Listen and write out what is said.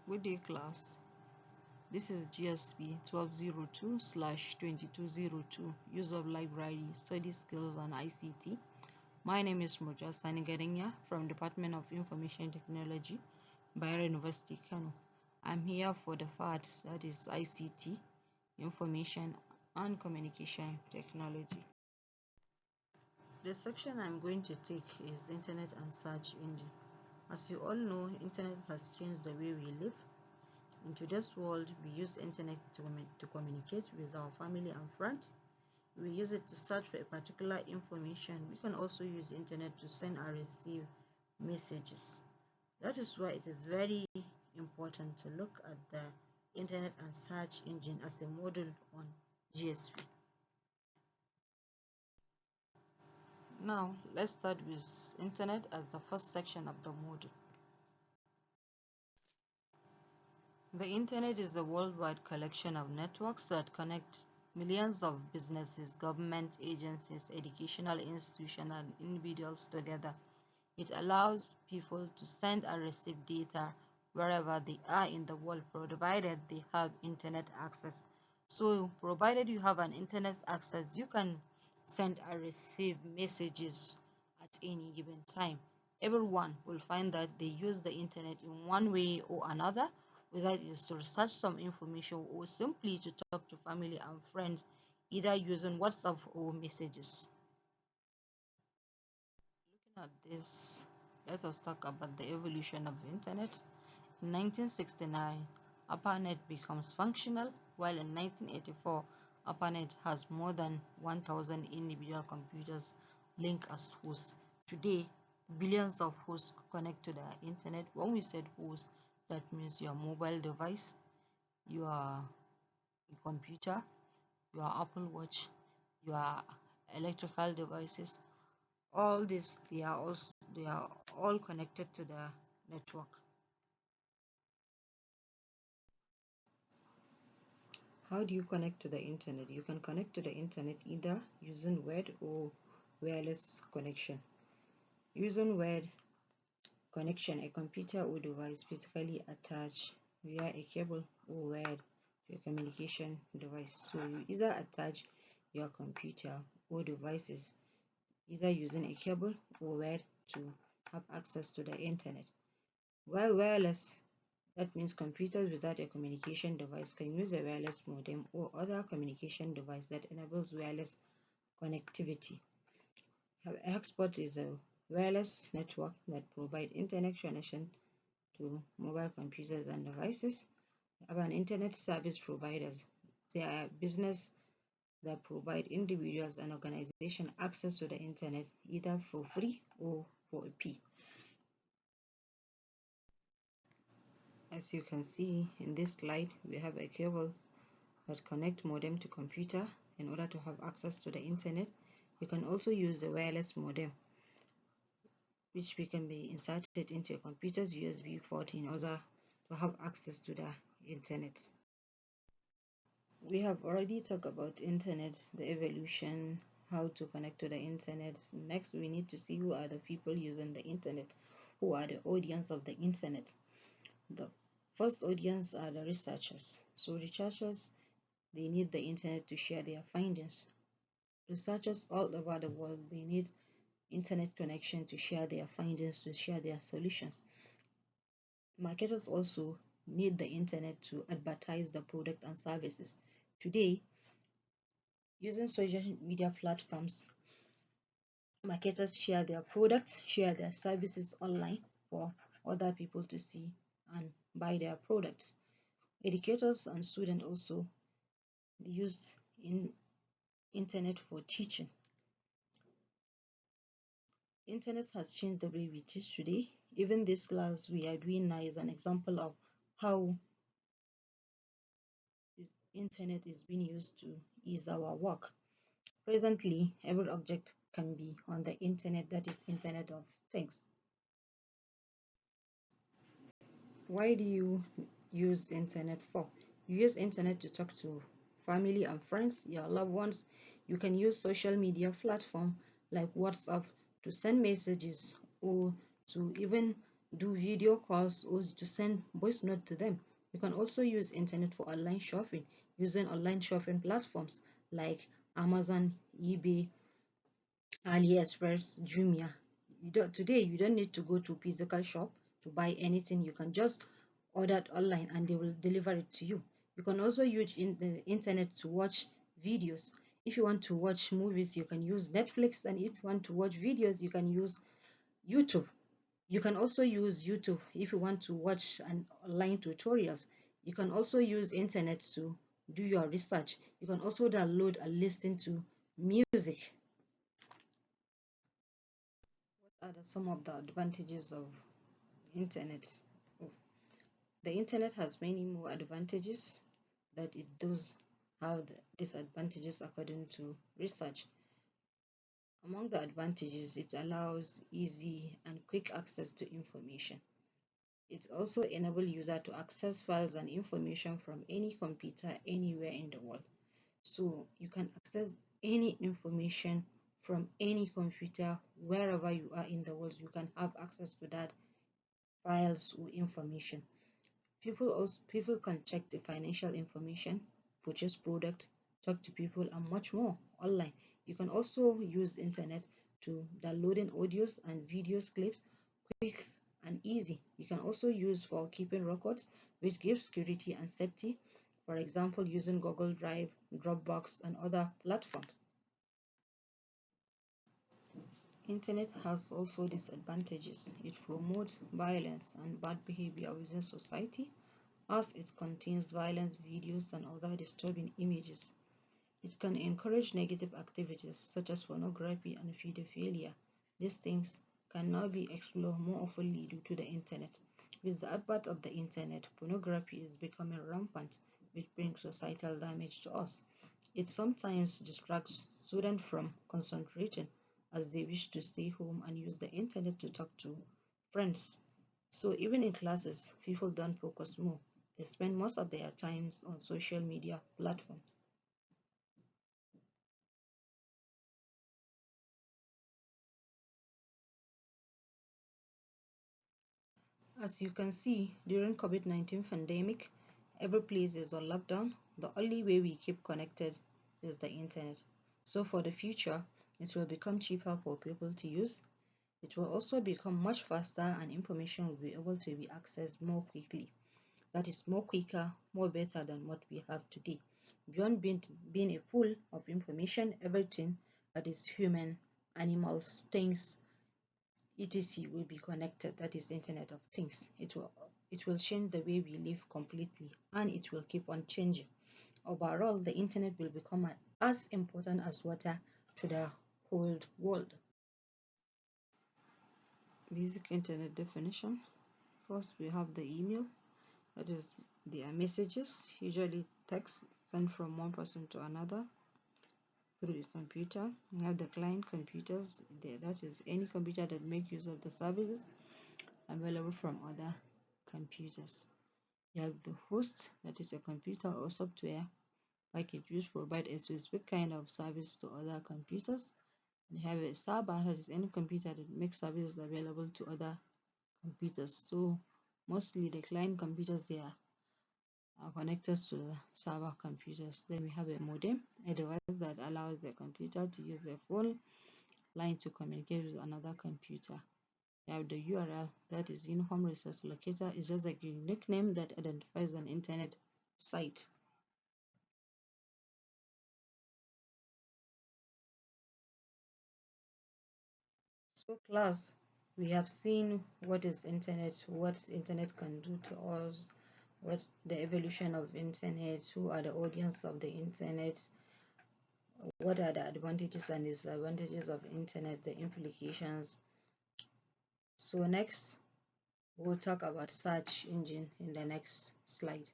Good day, class. This is GSP 1202/2202, Use of Library, Study Skills and ICT. My name is Murja Sanigadenya from Department of Information Technology, Bayero University, Kano. I'm here for the part that is ICT, Information and Communication Technology. The section I'm going to take is Internet and Search Engine. As you all know, Internet has changed the way we live. In today's world, we use internet to communicate with our family and friends. We use it to search for a particular information. We can also use internet to send and receive messages. That is why it is very important to look at the internet and search engine as a module on GSP. Now, let's start with internet as the first section of the module. The internet is a worldwide collection of networks that connect millions of businesses, government agencies, educational institutions, and individuals together. It allows people to send and receive data wherever they are in the world, provided they have internet access. So, provided you have an internet access, you can send and receive messages at any given time. Everyone will find that they use the internet in one way or another, whether it is to research some information or simply to talk to family and friends, either using WhatsApp or messages. Looking at this, let us talk about the evolution of the internet. In 1969, ARPANET becomes functional, while in 1984, ARPANET has more than 1,000 individual computers linked as hosts. Today, billions of hosts connect to the internet. When we said host, that means your mobile device, your computer, your Apple Watch, your electrical devices. All this, they are all connected to the network. How do you connect to the internet? You can connect to the internet either using wired or wireless connection. Using wired connection, a computer or device physically attached via a cable or wired to a communication device. So you either attach your computer or devices either using a cable or wired to have access to the internet. While wireless, that means computers without a communication device can use a wireless modem or other communication device that enables wireless connectivity. A hotspot is a wireless network that provides internet connection to mobile computers and devices. We have an internet service providers. They are business that provide individuals and organizations access to the internet either for free or for a fee. As you can see in this slide, we have a cable that connects modem to computer in order to have access to the internet. You can also use the wireless modem, which can be inserted into a computer's USB port in order to have access to the internet. We have already talked about internet, the evolution, how to connect to the internet. Next, we need to see who are the people using the internet, who are the audience of the internet. The first audience are the researchers. So researchers, they need the internet to share their findings. Researchers all over the world, they need internet connection to share their findings, to share their solutions. Marketers also need the internet to advertise the product and services. Today, using social media platforms, marketers share their products, share their services online for other people to see and buy their products. Educators and students also use internet for teaching. Internet has changed the way we teach today. Even this class we are doing now is an example of how this internet is being used to ease our work. Presently, every object can be on the internet, that is Internet of Things. Why do you use internet for? You use internet to talk to family and friends, your loved ones. You can use social media platform like WhatsApp to send messages or to even do video calls or to send voice note to them. You can also use internet for online shopping using online shopping platforms like Amazon, eBay, AliExpress, Jumia. Today you don't need to go to physical shop to buy anything. You can just order it online and they will deliver it to you. You can also use the internet to watch videos. If you want to watch movies, you can use Netflix, and if you want to watch videos, you can use YouTube. You can also use YouTube if you want to watch an online tutorials. You can also use internet to do your research. You can also download and listen to music. What are some of the advantages of internet? Oh, the internet has many more advantages that it does have disadvantages according to research. Among the advantages, it allows easy and quick access to information. It also enables users to access files and information from any computer anywhere in the world. So you can access any information from any computer wherever you are in the world. You can have access to that files or information. People can check the financial information, purchase product, talk to people, and much more online. You can also use internet to downloading audios and videos clips quick and easy. You can also use for keeping records, which gives security and safety. For example, using Google Drive, Dropbox, and other platforms. Internet has also disadvantages. It promotes violence and bad behavior within society as it contains violent videos and other disturbing images. It can encourage negative activities such as pornography and pedophilia. These things can now be explored more openly due to the internet. With the advent of the internet, pornography is becoming rampant, which brings societal damage to us. It sometimes distracts students from concentrating as they wish to stay home and use the internet to talk to friends. So even in classes, people don't focus more. They spend most of their times on social media platforms. As you can see, during COVID-19 pandemic, every place is on lockdown. The only way we keep connected is the internet. So for the future, it will become cheaper for people to use. It will also become much faster and information will be able to be accessed more quickly. That is more quicker, more better than what we have today. Beyond being a full of information, everything that is human, animals, things, etc. will be connected. That is Internet of Things. It will change the way we live completely, and it will keep on changing. Overall, the internet will become as important as water to the whole world. Basic internet definition. First, we have the email. That is their messages, usually text sent from one person to another through a computer. We have the client computers. That is any computer that make use of the services available from other computers. You have the host, that is a computer or software package which provide a specific kind of service to other computers. And you have a server, that is any computer that makes services available to other computers. So mostly the client computers are connected to the server computers. Then we have a modem, a device that allows the computer to use the phone line to communicate with another computer. You have the URL, that is Uniform Resource Locator. It's just like a unique name that identifies an internet site. So class, we have seen what is internet, what internet can do to us, what the evolution of internet, who are the audience of the internet, what are the advantages and disadvantages of internet, the implications. So next, we'll talk about search engine in the next slide.